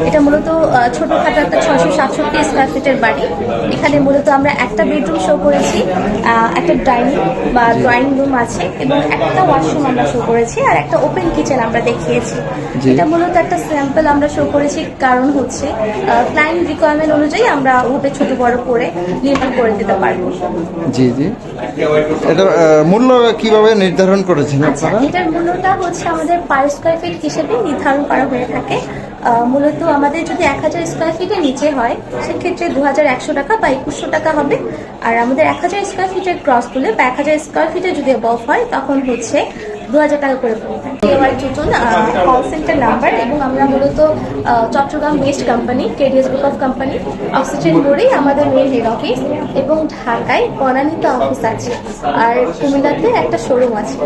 এটা মূলত ছোটখাটো একটা 667 স্কোয়ার ফিটের বাড়ি। এখানে মূলত আমরা একটা বেডরুম শো করেছি, একটা ডাইনিং বা ড্রয়িং রুম আছে এবং একটা ওয়াশরুম আমরা শো করেছি, আর একটা ওপেন কিচেন আমরা দেখিয়েছি। এটা মূলত একটা স্যাম্পল আমরা শো করেছি, কারণ হচ্ছে ক্লায়েন্ট রিকোয়ারমেন্ট অনুযায়ী আমরা ওভাবে ছোট বড় করে নির্মাণ করে দিতে পারবো। জি জি, এটা মূল্য কিভাবে নির্ধারণ করেছেন আপনারা? এটার মূল্যটা হচ্ছে আমাদের পার স্কোয়ার ফিট হিসেবে নির্ধারণ করা হয়ে থাকে। মূলত আমাদের যদি 1000 স্কোয়ার ফিটের নিচে হয় সেক্ষেত্রে 2100 টাকা বা 2100 টাকা হবে, আর আমাদের 1000 স্কোয়ার ফিটের ক্রস তুলে বা 1000 স্কোয়ার ফিটে যদি অ্যাবভ হয় তখন হচ্ছে 2000 টাকা করে পড়বে। আমার দুজন কল সেন্টার নাম্বার, এবং আমরা মূলত Chittagong best company, KDS group of company, oxygen বোর্ডেই আমাদের মেইন হেড অফিস, এবং ঢাকায় বনানীতে অফিস আছে, আর কুমিল্লাতে একটা শোরুম আছে।